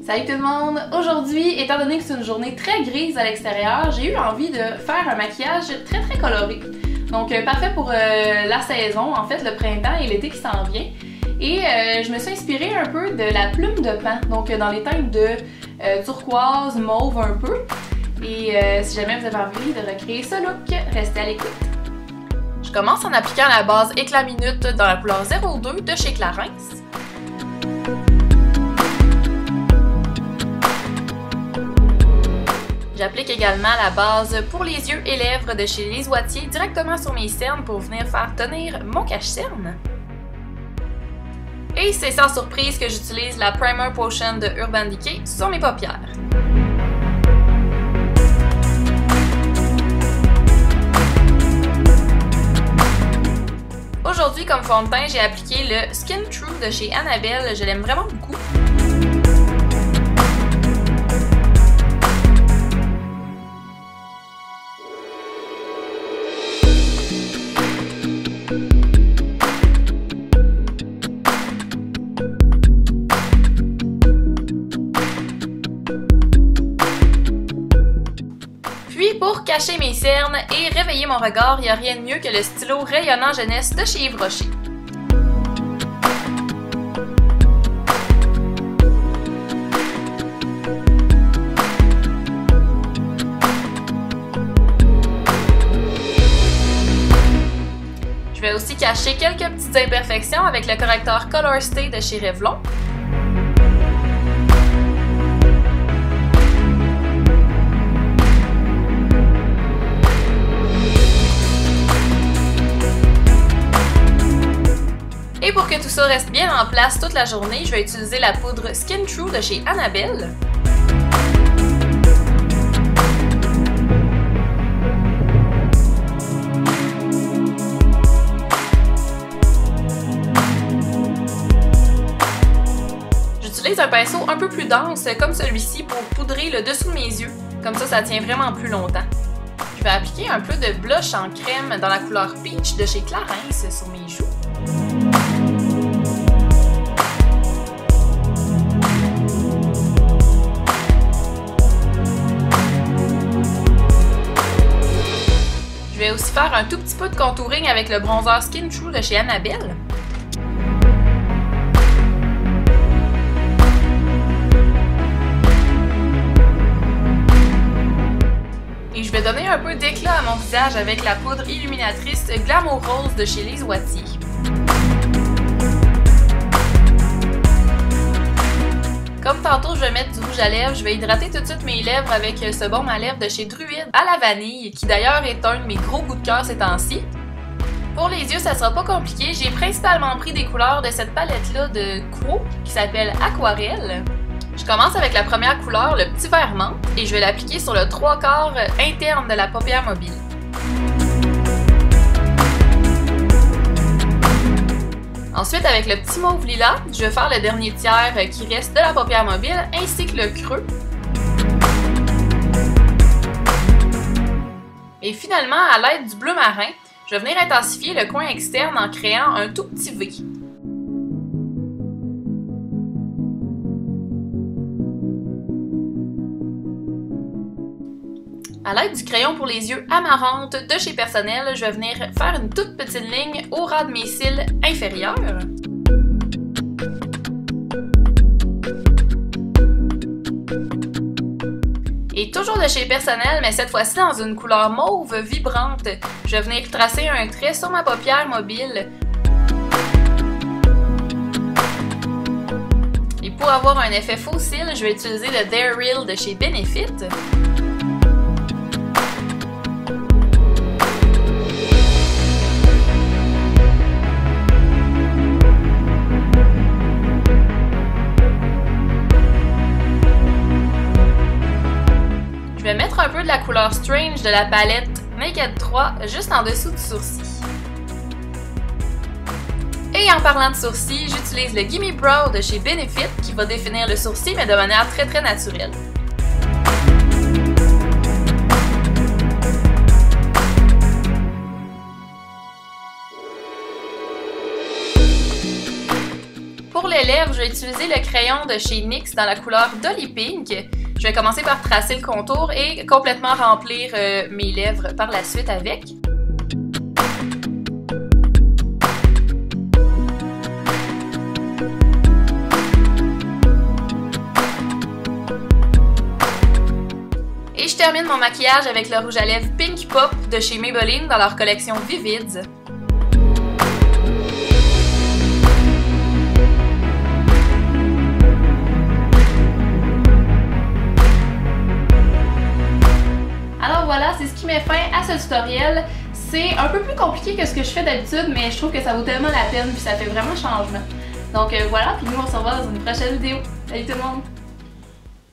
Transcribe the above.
Salut tout le monde! Aujourd'hui, étant donné que c'est une journée très grise à l'extérieur, j'ai eu envie de faire un maquillage très coloré. Donc parfait pour la saison, en fait le printemps et l'été qui s'en vient. Et je me suis inspirée un peu de la plume de pan, donc dans les teintes de turquoise, mauve un peu. Et si jamais vous avez envie de recréer ce look, restez à l'écoute. Je commence en appliquant la base Éclat Minute dans la couleur 02 de chez Clarins. J'applique également la base pour les yeux et lèvres de chez Les Oitiers directement sur mes cernes pour venir faire tenir mon cache-cerne. Et c'est sans surprise que j'utilise la Primer Potion de Urban Decay sur mes paupières. Aujourd'hui, comme fond de teint, j'ai appliqué le Skin True de chez Annabelle. Je l'aime vraiment beaucoup. Puis pour cacher mes cernes et réveiller mon regard, il n'y a rien de mieux que le stylo Rayonnant Jeunesse de chez Yves Rocher. Je vais aussi cacher quelques petites imperfections avec le correcteur Color Stay de chez Revlon. Et pour que tout ça reste bien en place toute la journée, je vais utiliser la poudre Skin True de chez Annabelle. J'utilise un pinceau un peu plus dense comme celui-ci pour poudrer le dessous de mes yeux. Comme ça tient vraiment plus longtemps. Je vais appliquer un peu de blush en crème dans la couleur Peach de chez Clarins sur mes joues. Je vais aussi faire un tout petit peu de contouring avec le bronzer Skin True de chez Annabelle. Et je vais donner un peu d'éclat à mon visage avec la poudre illuminatrice Glamour Rose de chez Les Oitiers. Comme tantôt je vais mettre du rouge à lèvres, je vais hydrater tout de suite mes lèvres avec ce baume à lèvres de chez Druide à la vanille, qui d'ailleurs est un de mes gros coups de cœur ces temps-ci. Pour les yeux, ça sera pas compliqué, j'ai principalement pris des couleurs de cette palette-là de Quo, qui s'appelle Aquarelle. Je commence avec la première couleur, le petit vert menthe, et je vais l'appliquer sur le 3/4 interne de la paupière mobile. Ensuite, avec le petit mauve lilas, je vais faire le dernier tiers qui reste de la paupière mobile ainsi que le creux. Et finalement, à l'aide du bleu marin, je vais venir intensifier le coin externe en créant un tout petit V. À l'aide du crayon pour les yeux Amarante de chez Personnel, je vais venir faire une toute petite ligne au ras de mes cils inférieurs. Et toujours de chez Personnel, mais cette fois-ci dans une couleur mauve vibrante, je vais venir tracer un trait sur ma paupière mobile. Et pour avoir un effet faux cils, je vais utiliser le Dare Real de chez Benefit. Je vais mettre un peu de la couleur Strange de la palette Naked 3 juste en dessous du sourcil. Et en parlant de sourcils, j'utilise le Gimme Brow de chez Benefit qui va définir le sourcil mais de manière très naturelle. les lèvres, je vais utiliser le crayon de chez NYX dans la couleur Dolly Pink. Je vais commencer par tracer le contour et complètement remplir mes lèvres par la suite avec. Et je termine mon maquillage avec le rouge à lèvres Pink Pop de chez Maybelline dans leur collection Vivids. Alors voilà, c'est ce qui met fin à ce tutoriel. C'est un peu plus compliqué que ce que je fais d'habitude, mais je trouve que ça vaut tellement la peine puis ça fait vraiment changement. Donc voilà, puis nous on se revoit dans une prochaine vidéo. Salut tout le monde!